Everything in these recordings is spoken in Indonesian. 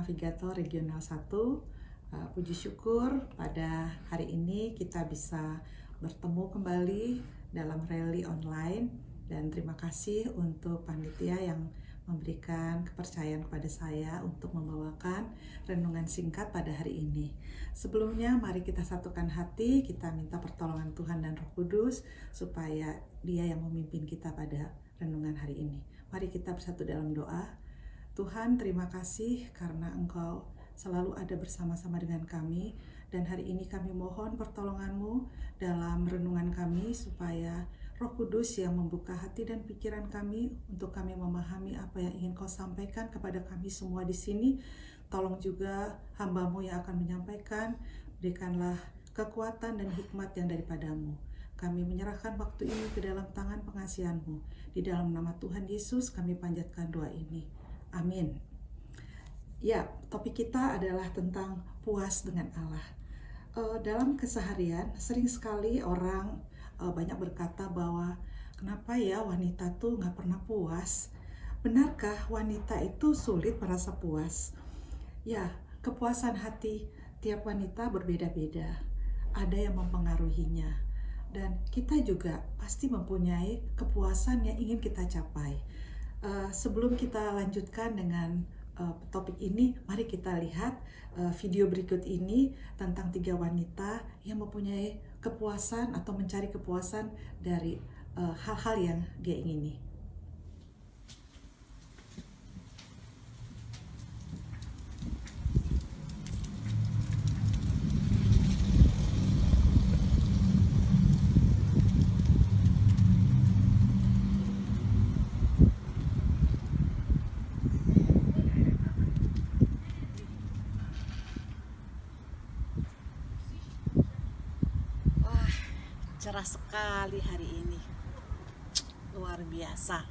Navigator Regional 1. Puji syukur pada hari ini kita bisa bertemu kembali dalam rally online, dan terima kasih untuk panitia yang memberikan kepercayaan kepada saya untuk membawakan renungan singkat pada hari ini. Sebelumnya mari kita satukan hati, kita minta pertolongan Tuhan dan Roh Kudus supaya Dia yang memimpin kita pada renungan hari ini. Mari kita bersatu dalam doa. Tuhan, terima kasih karena Engkau selalu ada bersama-sama dengan kami, dan hari ini kami mohon pertolongan-Mu dalam renungan kami supaya Roh Kudus yang membuka hati dan pikiran kami untuk kami memahami apa yang ingin Kau sampaikan kepada kami semua di sini. Tolong juga hamba-Mu yang akan menyampaikan, berikanlah kekuatan dan hikmat yang daripada-Mu. Kami menyerahkan waktu ini ke dalam tangan pengasihan-Mu. Di dalam nama Tuhan Yesus kami panjatkan doa ini. Amin. Ya, topik kita adalah tentang puas dengan Allah. Dalam keseharian, sering sekali orang banyak berkata bahwa kenapa ya wanita tuh nggak pernah puas? Benarkah wanita itu sulit merasa puas? Ya, kepuasan hati tiap wanita berbeda-beda. Ada yang mempengaruhinya. Dan kita juga pasti mempunyai kepuasan yang ingin kita capai. Sebelum kita lanjutkan dengan topik ini, mari kita lihat video berikut ini tentang 3 wanita yang mempunyai kepuasan atau mencari kepuasan dari hal-hal yang dia ingini. Cerah sekali hari ini, luar biasa.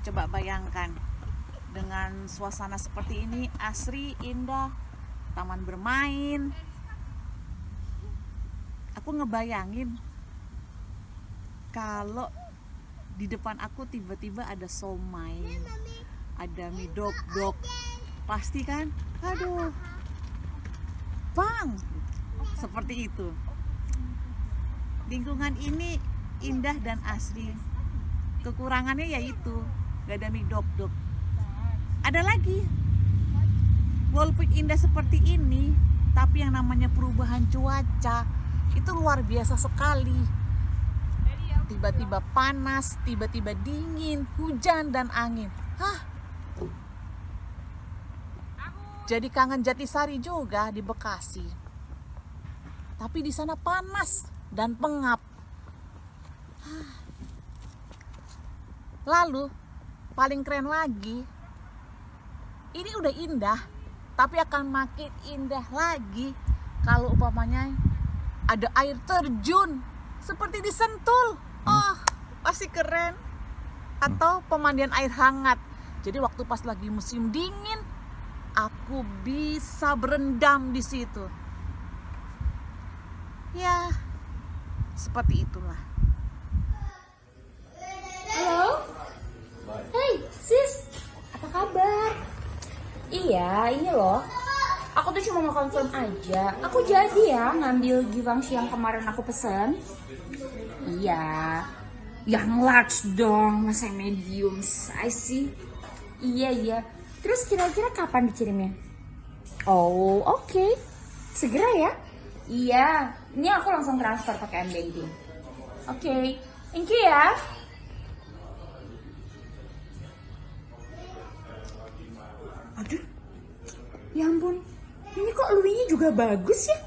Coba bayangkan dengan suasana seperti ini, asri, indah, taman bermain. Aku ngebayangin kalau di depan aku tiba-tiba ada somai, ada mie dok-dok, pasti kan, aduh, bang, seperti itu. Lingkungan ini indah dan asri. Kekurangannya yaitu gak ada mie dok-dok. Ada lagi, walaupun indah seperti ini, tapi yang namanya perubahan cuaca itu luar biasa sekali. Tiba-tiba panas, tiba-tiba dingin, hujan dan angin. Jadi kangen Jatisari juga di Bekasi. Tapi di sana panas dan pengap. Lalu paling keren lagi, ini udah indah, tapi akan makin indah lagi kalau umpamanya ada air terjun seperti di Sentul. Pasti keren. Atau pemandian air hangat. Jadi waktu pas lagi musim dingin, aku bisa berendam di situ. Ya, seperti itulah. Halo? Hey sis, apa kabar? Iya, ini loh, aku tuh cuma mau confirm aja. Aku jadi ya ngambil Givenchy yang kemarin aku pesen. Iya, yang large dong, masa medium size sih. Iya. Terus kira-kira kapan dikirimnya? Oh, oke. Segera ya. Iya, ini aku langsung transfer pakai M-Banking. Oke, thank you ya. Aduh, ya ampun, ini kok Louis-nya juga bagus ya?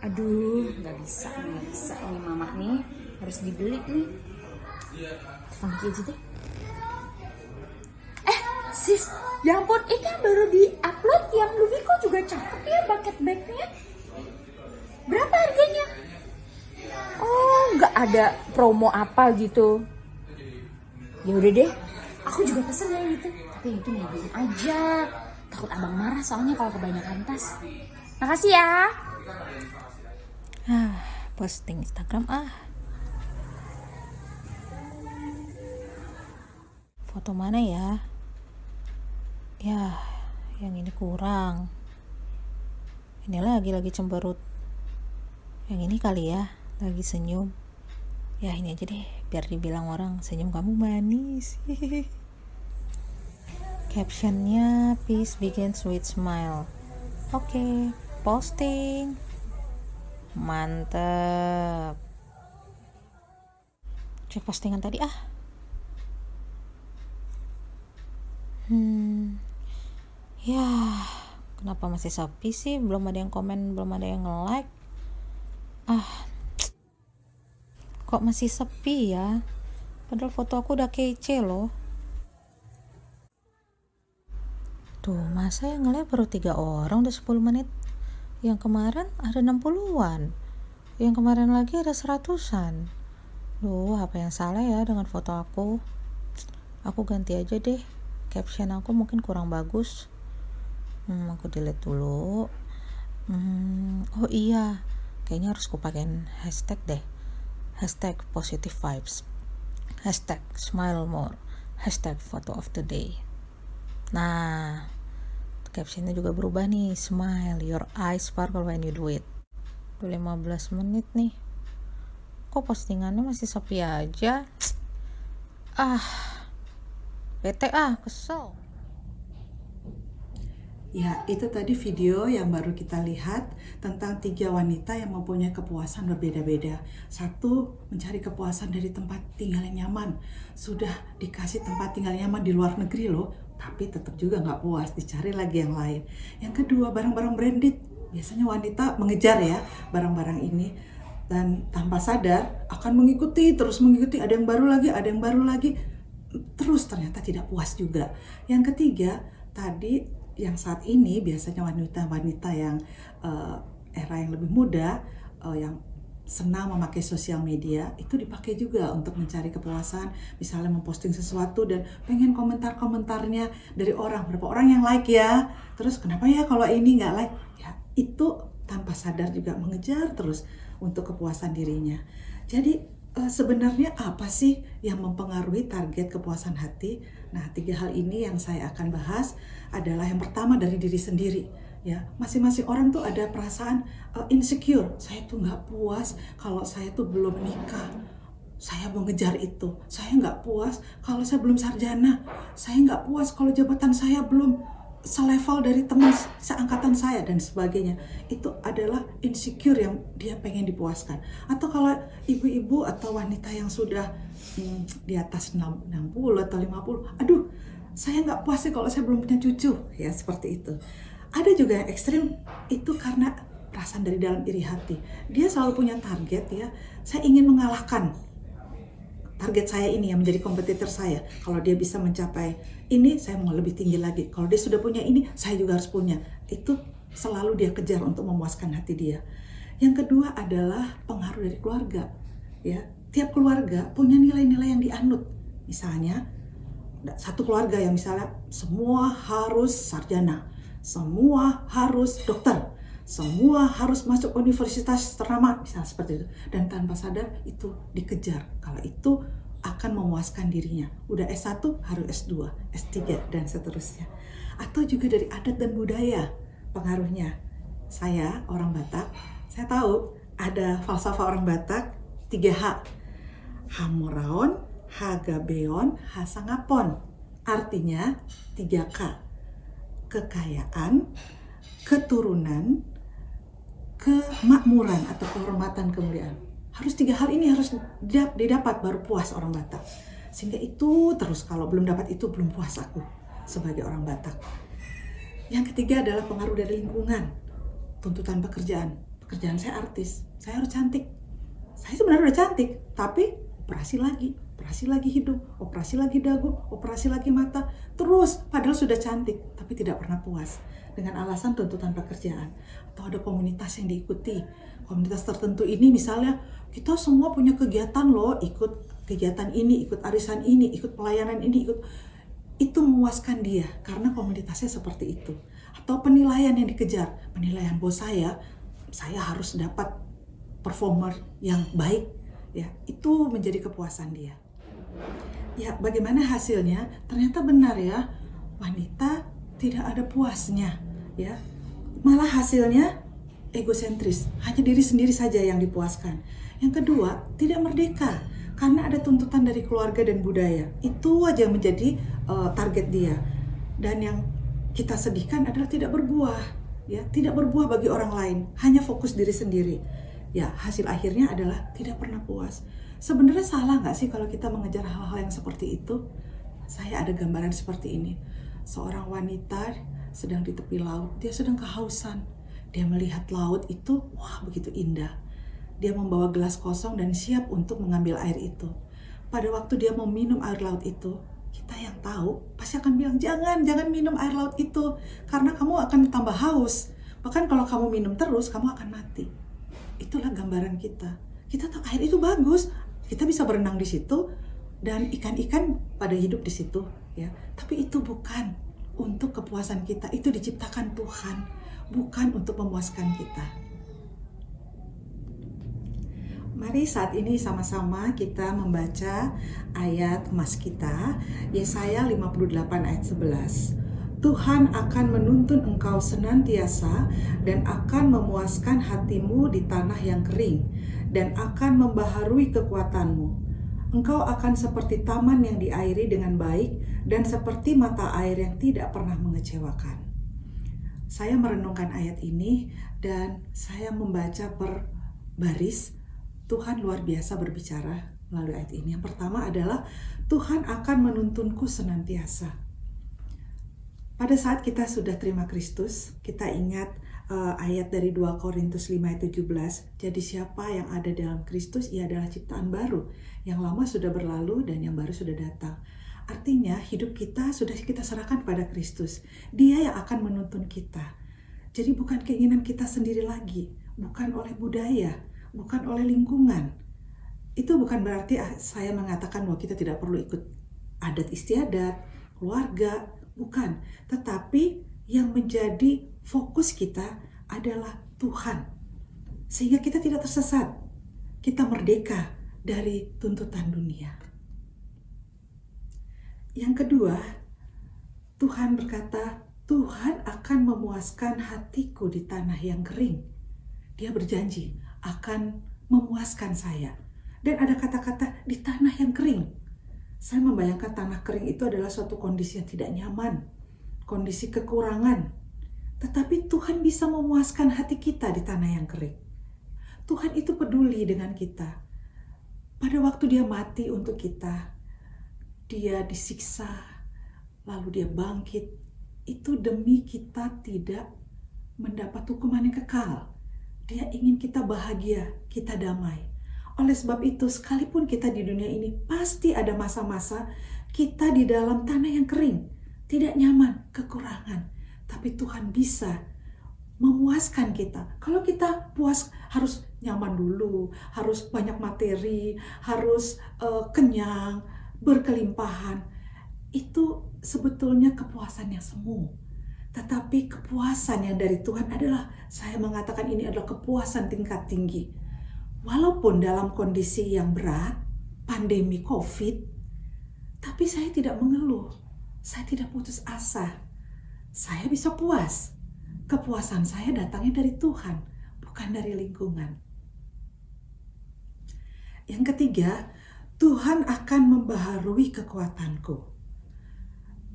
Aduh, nggak bisa ini mama nih, harus dibeli nih. Funky aja deh. Sis, ya ampun, ini yang baru di-upload yang Louis kok juga cakep ya bucket bag-nya. Berapa harganya? Oh, nggak ada promo apa gitu. Ya udah deh, aku juga pesen yang gitu. Tapi yang itu medium aja. Takut abang marah soalnya kalau kebanyakan tas. Makasih ya. Posting Instagram Foto mana ya? Ya, yang ini kurang. Ini lagi cemberut. Yang ini kali ya, lagi senyum. Ya ini aja deh, biar dibilang orang senyum kamu manis. Captionnya peace begins with smile. Oke, posting. Mantep. Cek postingan tadi ah. Ya, kenapa masih sepi sih? Belum ada yang komen, belum ada yang nge-like. Kok masih sepi ya? Padahal foto aku udah kece loh. Tuh, masa yang nge-like baru 3 orang udah 10 menit. Yang kemarin ada 60-an. Yang kemarin lagi ada 100-an. Duh, apa yang salah ya dengan foto aku? Aku ganti aja deh. Caption aku mungkin kurang bagus. Aku delete dulu. Oh iya, kayaknya harus aku pakein hashtag deh. Hashtag positive vibes. Hashtag smile more. Hashtag photo of the day. Nah, captionnya juga berubah nih. Smile, your eyes sparkle when you do it. Udah 15 menit nih. Kok postingannya masih sepi aja? Bete kesel. Ya, itu tadi video yang baru kita lihat tentang 3 wanita yang mempunyai kepuasan berbeda-beda. 1, mencari kepuasan dari tempat tinggal yang nyaman. Sudah dikasih tempat tinggal nyaman di luar negeri loh, tapi tetap juga nggak puas, dicari lagi yang lain. Yang kedua, barang-barang branded. Biasanya wanita mengejar ya barang-barang ini, dan tanpa sadar akan mengikuti, terus mengikuti, ada yang baru lagi, terus ternyata tidak puas juga. Yang ketiga, tadi yang saat ini biasanya wanita-wanita yang era yang lebih muda, yang senang memakai sosial media, itu dipakai juga untuk mencari kepuasan. Misalnya memposting sesuatu dan pengen komentar-komentarnya dari orang, berapa orang yang like ya, terus kenapa ya kalau ini nggak like ya, itu tanpa sadar juga mengejar terus untuk kepuasan dirinya. Jadi sebenarnya apa sih yang mempengaruhi target kepuasan hati? Nah, 3 hal ini yang saya akan bahas adalah yang pertama dari diri sendiri. Ya, masing-masing orang tuh ada perasaan insecure. Saya tuh nggak puas kalau saya tuh belum menikah. Saya mau ngejar itu. Saya nggak puas kalau saya belum sarjana. Saya nggak puas kalau jabatan saya belum selevel dari teman seangkatan saya dan sebagainya. Itu adalah insecure yang dia pengen dipuaskan. Atau kalau ibu-ibu atau wanita yang sudah di atas 60 atau 50, aduh saya nggak puas sih kalau saya belum punya cucu, ya seperti itu. Ada juga yang ekstrim, itu karena perasaan dari dalam iri hati. Dia selalu punya target ya, saya ingin mengalahkan target saya ini yang menjadi kompetitor saya. Kalau dia bisa mencapai ini, saya mau lebih tinggi lagi. Kalau dia sudah punya ini, saya juga harus punya. Itu selalu dia kejar untuk memuaskan hati dia. Yang kedua adalah pengaruh dari keluarga. Ya, tiap keluarga punya nilai-nilai yang dianut. Misalnya, satu keluarga yang misalnya semua harus sarjana, semua harus dokter, semua harus masuk universitas ternama, misalnya seperti itu. Dan tanpa sadar itu dikejar. Kalau itu akan memuaskan dirinya. Udah S1 harus S2, S3, dan seterusnya. Atau juga dari adat dan budaya pengaruhnya. Saya orang Batak, saya tahu ada falsafah orang Batak 3H. Hamuraon, Hagabeon, Hasangapon. Artinya 3K. Kekayaan, keturunan, kemakmuran atau kehormatan, kemuliaan. Harus 3 hal ini harus didapat baru puas orang Batak. Sehingga itu terus, kalau belum dapat itu belum puas aku sebagai orang Batak. Yang ketiga adalah pengaruh dari lingkungan. Tuntutan pekerjaan. Pekerjaan saya artis, saya harus cantik. Saya sebenarnya udah cantik, tapi operasi lagi hidung, operasi lagi dagu, operasi lagi mata. Terus padahal sudah cantik, tapi tidak pernah puas. Dengan alasan tuntutan pekerjaan. Atau ada komunitas yang diikuti. Komunitas tertentu ini misalnya, kita semua punya kegiatan loh, ikut kegiatan ini, ikut arisan ini, ikut pelayanan ini, itu memuaskan dia karena komunitasnya seperti itu. Atau penilaian yang dikejar, penilaian bos saya harus dapat performer yang baik, ya itu menjadi kepuasan dia. Ya, bagaimana hasilnya? Ternyata benar ya, wanita tidak ada puasnya, ya. Malah hasilnya egosentris, hanya diri sendiri saja yang dipuaskan. Yang kedua, tidak merdeka karena ada tuntutan dari keluarga dan budaya. Itu aja yang menjadi target dia. Dan yang kita sedihkan adalah tidak berbuah, ya, tidak berbuah bagi orang lain, hanya fokus diri sendiri. Ya, hasil akhirnya adalah tidak pernah puas. Sebenarnya salah nggak sih kalau kita mengejar hal-hal yang seperti itu? Saya ada gambaran seperti ini. Seorang wanita sedang di tepi laut, dia sedang kehausan. Dia melihat laut itu, wah begitu indah. Dia membawa gelas kosong dan siap untuk mengambil air itu. Pada waktu dia mau minum air laut itu, kita yang tahu pasti akan bilang, jangan minum air laut itu, karena kamu akan tambah haus. Bahkan kalau kamu minum terus, kamu akan mati. Itulah gambaran kita. Kita tahu air itu bagus, kita bisa berenang di situ, dan ikan-ikan pada hidup di situ, ya. Tapi itu bukan untuk kepuasan kita, itu diciptakan Tuhan, bukan untuk memuaskan kita. Mari saat ini sama-sama kita membaca ayat emas kita, Yesaya 58 ayat 11. Tuhan akan menuntun engkau senantiasa dan akan memuaskan hatimu di tanah yang kering dan akan membaharui kekuatanmu. Engkau akan seperti taman yang diairi dengan baik dan seperti mata air yang tidak pernah mengecewakan. Saya merenungkan ayat ini dan saya membaca per baris. Tuhan luar biasa berbicara melalui ayat ini. Yang pertama adalah Tuhan akan menuntunku senantiasa. Pada saat kita sudah terima Kristus, kita ingat ayat dari 2 Korintus 5 ayat 17. Jadi siapa yang ada dalam Kristus, ia adalah ciptaan baru. Yang lama sudah berlalu dan yang baru sudah datang. Artinya hidup kita sudah kita serahkan pada Kristus. Dia yang akan menuntun kita. Jadi bukan keinginan kita sendiri lagi, bukan oleh budaya, bukan oleh lingkungan. Itu bukan berarti saya mengatakan bahwa kita tidak perlu ikut adat istiadat, keluarga, bukan. Tetapi yang menjadi fokus kita adalah Tuhan. Sehingga kita tidak tersesat. Kita merdeka dari tuntutan dunia. Yang kedua, Tuhan berkata, Tuhan akan memuaskan hatiku di tanah yang kering. Dia berjanji akan memuaskan saya. Dan ada kata-kata di tanah yang kering. Saya membayangkan tanah kering itu adalah suatu kondisi yang tidak nyaman, kondisi kekurangan. Tetapi Tuhan bisa memuaskan hati kita di tanah yang kering. Tuhan itu peduli dengan kita. Pada waktu dia mati untuk kita, dia disiksa, lalu dia bangkit. Itu demi kita tidak mendapat hukuman yang kekal. Dia ingin kita bahagia, kita damai. Oleh sebab itu, sekalipun kita di dunia ini pasti ada masa-masa kita di dalam tanah yang kering, tidak nyaman, kekurangan. Tapi Tuhan bisa memuaskan kita. Kalau kita puas, harus nyaman dulu, harus banyak materi, harus kenyang, berkelimpahan. Itu sebetulnya kepuasan yang semu. Tetapi kepuasan yang dari Tuhan adalah, saya mengatakan ini adalah kepuasan tingkat tinggi. Walaupun dalam kondisi yang berat, pandemi COVID, tapi saya tidak mengeluh. Saya tidak putus asa. Saya bisa puas. Kepuasan saya datangnya dari Tuhan, bukan dari lingkungan. Yang ketiga, Tuhan akan membaharui kekuatanku.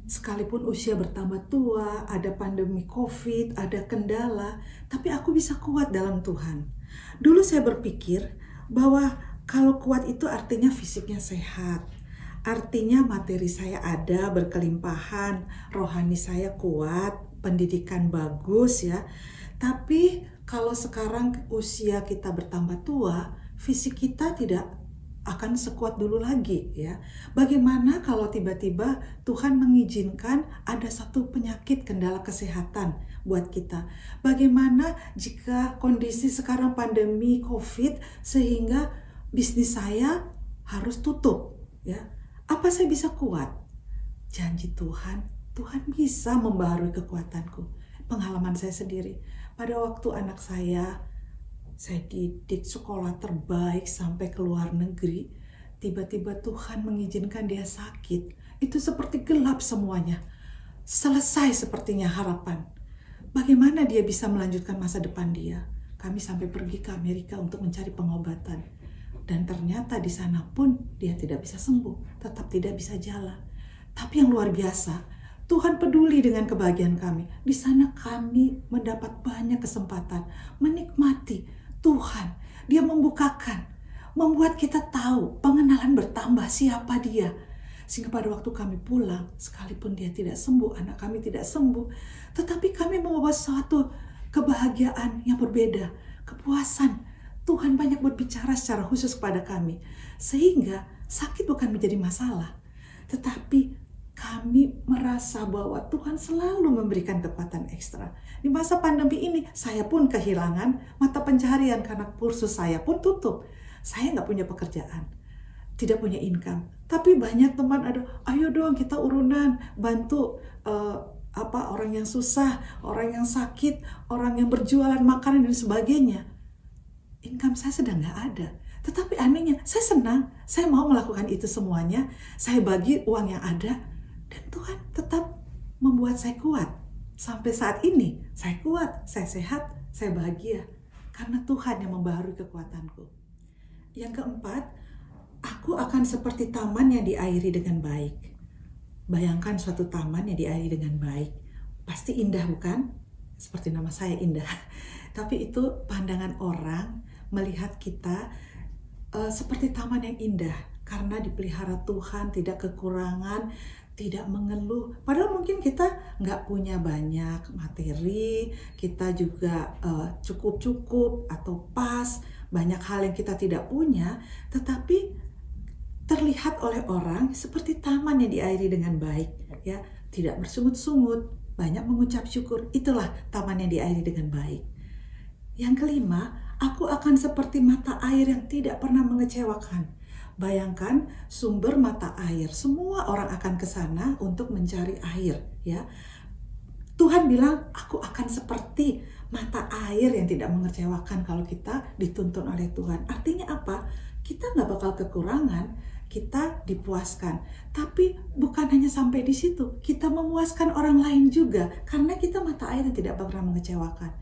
Sekalipun usia bertambah tua, ada pandemi COVID, ada kendala, tapi aku bisa kuat dalam Tuhan. Dulu saya berpikir bahwa kalau kuat itu artinya fisiknya sehat, artinya materi saya ada, berkelimpahan, rohani saya kuat, pendidikan bagus ya. Tapi kalau sekarang usia kita bertambah tua, fisik kita tidak akan sekuat dulu lagi ya. Bagaimana kalau tiba-tiba Tuhan mengizinkan ada satu penyakit kendala kesehatan buat kita? Bagaimana jika kondisi sekarang pandemi COVID sehingga bisnis saya harus tutup ya? Apa saya bisa kuat? Janji Tuhan, Tuhan bisa membaharui kekuatanku. Pengalaman saya sendiri, pada waktu anak saya didik sekolah terbaik sampai ke luar negeri, tiba-tiba Tuhan mengizinkan dia sakit. Itu seperti gelap semuanya. selesai sepertinya harapan. Bagaimana dia bisa melanjutkan masa depan dia? Kami sampai pergi ke Amerika untuk mencari pengobatan. Dan ternyata di sana pun dia tidak bisa sembuh, tetap tidak bisa jalan. Tapi yang luar biasa, Tuhan peduli dengan kebahagiaan kami. Di sana kami mendapat banyak kesempatan menikmati Tuhan. Dia membukakan, membuat kita tahu, pengenalan bertambah siapa dia. Sehingga pada waktu kami pulang, sekalipun dia tidak sembuh, anak kami tidak sembuh, tetapi kami membawa suatu kebahagiaan yang berbeda, kepuasan. Tuhan banyak berbicara secara khusus kepada kami, sehingga sakit bukan menjadi masalah, tetapi kami merasa bahwa Tuhan selalu memberikan kekuatan ekstra. Di masa pandemi ini, saya pun kehilangan mata pencaharian karena kursus saya pun tutup. Saya nggak punya pekerjaan, tidak punya income. Tapi banyak teman ada, ayo dong kita urunan, bantu orang yang susah, orang yang sakit, orang yang berjualan makanan dan sebagainya. Income saya sedang nggak ada. Tetapi anehnya, saya senang, saya mau melakukan itu semuanya. Saya bagi uang yang ada, dan Tuhan tetap membuat saya kuat. Sampai saat ini, saya kuat, saya sehat, saya bahagia. Karena Tuhan yang membaharui kekuatanku. Yang keempat, aku akan seperti taman yang diairi dengan baik. Bayangkan suatu taman yang diairi dengan baik. Pasti indah bukan? Seperti nama saya indah. Tapi itu pandangan orang melihat kita seperti taman yang indah. Karena dipelihara Tuhan, tidak kekurangan, tidak mengeluh. Padahal mungkin kita nggak punya banyak materi, kita juga cukup-cukup atau pas, banyak hal yang kita tidak punya, tetapi terlihat oleh orang seperti taman yang diairi dengan baik, ya, tidak bersungut-sungut, banyak mengucap syukur. Itulah taman yang diairi dengan baik. Yang kelima, aku akan seperti mata air yang tidak pernah mengecewakan. Bayangkan sumber mata air, semua orang akan ke sana untuk mencari air, ya. Tuhan bilang, aku akan seperti mata air yang tidak mengecewakan kalau kita dituntun oleh Tuhan. Artinya apa? Kita nggak bakal kekurangan, kita dipuaskan. Tapi bukan hanya sampai di situ, kita memuaskan orang lain juga, karena kita mata air yang tidak pernah mengecewakan.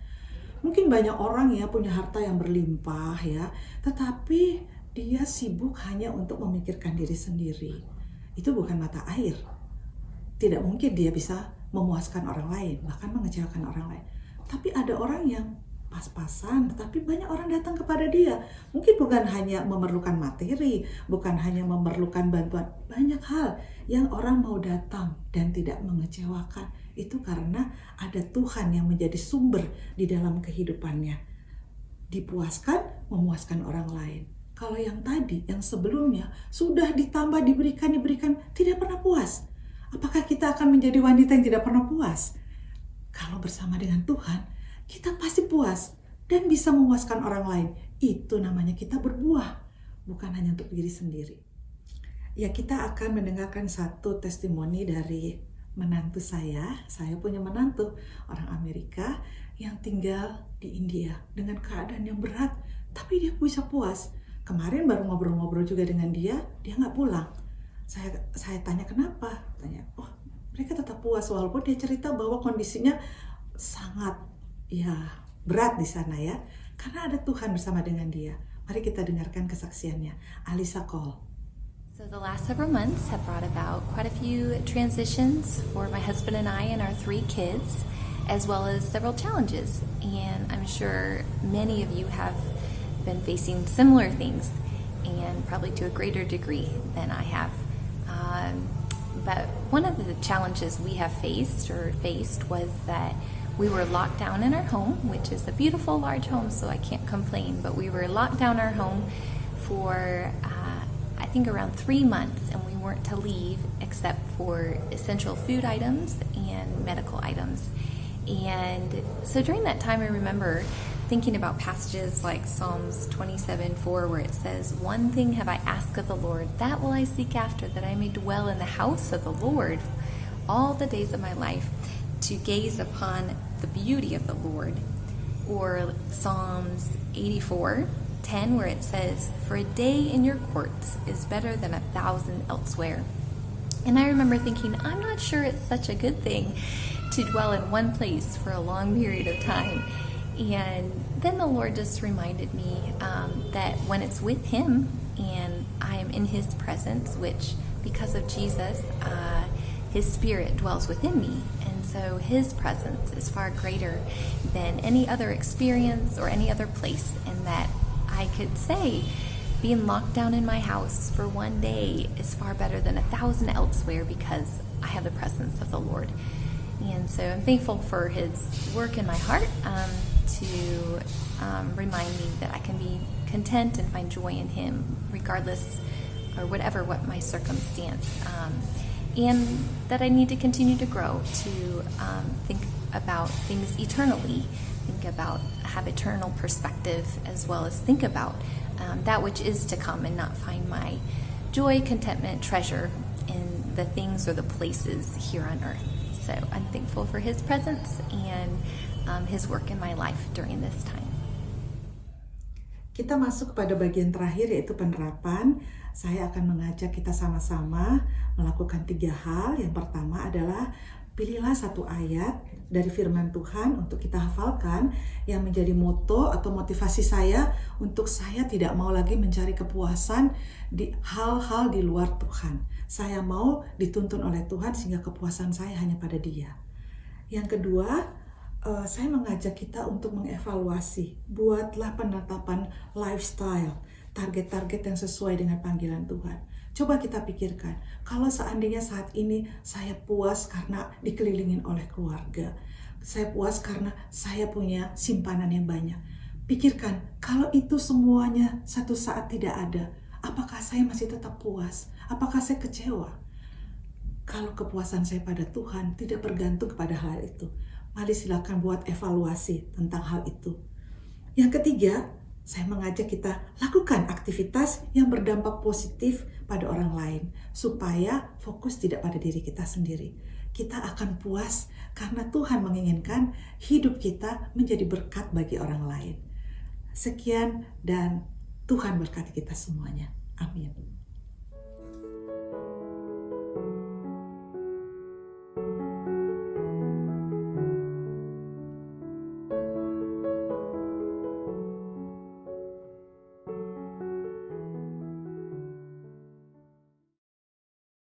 Mungkin banyak orang ya punya harta yang berlimpah ya, tetapi dia sibuk hanya untuk memikirkan diri sendiri. Itu bukan mata air. Tidak mungkin dia bisa memuaskan orang lain, bahkan mengecewakan orang lain. Tapi ada orang yang pas-pasan, tetapi banyak orang datang kepada dia. Mungkin bukan hanya memerlukan materi, bukan hanya memerlukan bantuan. Banyak hal yang orang mau datang dan tidak mengecewakan. Itu karena ada Tuhan yang menjadi sumber di dalam kehidupannya. Dipuaskan, memuaskan orang lain. Kalau yang tadi, yang sebelumnya, sudah ditambah, diberikan, tidak pernah puas. Apakah kita akan menjadi wanita yang tidak pernah puas? Kalau bersama dengan Tuhan, kita pasti puas dan bisa memuaskan orang lain. Itu namanya kita berbuah, bukan hanya untuk diri sendiri. Ya, kita akan mendengarkan satu testimoni dari menantu saya. Saya punya menantu orang Amerika yang tinggal di India dengan keadaan yang berat, tapi dia bisa puas. Kemarin baru ngobrol-ngobrol juga dengan dia nggak pulang. Saya tanya kenapa? Tanya, oh mereka tetap puas walaupun dia cerita bahwa kondisinya sangat berat di sana ya, karena ada Tuhan bersama dengan dia. Mari kita dengarkan kesaksiannya. Alisa Cole. So the last several months have brought about quite a few transitions for my husband and I and our 3 kids, as well as several challenges. And I'm sure many of you have been facing similar things, and probably to a greater degree than I have. But one of the challenges we have faced was that we were locked down in our home, which is a beautiful large home, so I can't complain, but we were locked down our home for I think around 3 months, and we weren't to leave except for essential food items and medical items. And so during that time, I remember thinking about passages like Psalms 27:4, where it says, "One thing have I asked of the Lord, that will I seek after, that I may dwell in the house of the Lord all the days of my life, to gaze upon the beauty of the Lord." Or Psalms 84:10, where it says, "For a day in your courts is better than 1,000 elsewhere." And I remember thinking, I'm not sure it's such a good thing to dwell in one place for a long period of time. And then the Lord just reminded me that when it's with Him and I am in His presence, which because of Jesus, His Spirit dwells within me. And so His presence is far greater than any other experience or any other place, and that I could say being locked down in my house for one day is far better than 1,000 elsewhere because I have the presence of the Lord. And so I'm thankful for His work in my heart to remind me that I can be content and find joy in Him regardless or whatever what my circumstance. And that I need to continue to grow, to think about things eternally, have eternal perspective, as well as think about that which is to come and not find my joy, contentment, treasure in the things or the places here on earth. So I'm thankful for His presence and His work in my life during this time. Kita masuk pada bagian terakhir, yaitu penerapan. Saya akan mengajak kita sama-sama melakukan 3 hal. Yang pertama adalah pilihlah satu ayat dari firman Tuhan untuk kita hafalkan yang menjadi moto atau motivasi saya untuk saya tidak mau lagi mencari kepuasan di hal-hal di luar Tuhan. Saya mau dituntun oleh Tuhan sehingga kepuasan saya hanya pada Dia. Yang kedua, saya mengajak kita untuk mengevaluasi. Buatlah penetapan lifestyle, target-target yang sesuai dengan panggilan Tuhan. Coba kita pikirkan, kalau seandainya saat ini saya puas karena dikelilingin oleh keluarga, saya puas karena saya punya simpanan yang banyak. Pikirkan, kalau itu semuanya satu saat tidak ada, apakah saya masih tetap puas? Apakah saya kecewa? Kalau kepuasan saya pada Tuhan tidak bergantung kepada hal itu, mari silakan buat evaluasi tentang hal itu. Yang ketiga, saya mengajak kita lakukan aktivitas yang berdampak positif pada orang lain, supaya fokus tidak pada diri kita sendiri. Kita akan puas karena Tuhan menginginkan hidup kita menjadi berkat bagi orang lain. Sekian dan Tuhan berkati kita semuanya. Amin.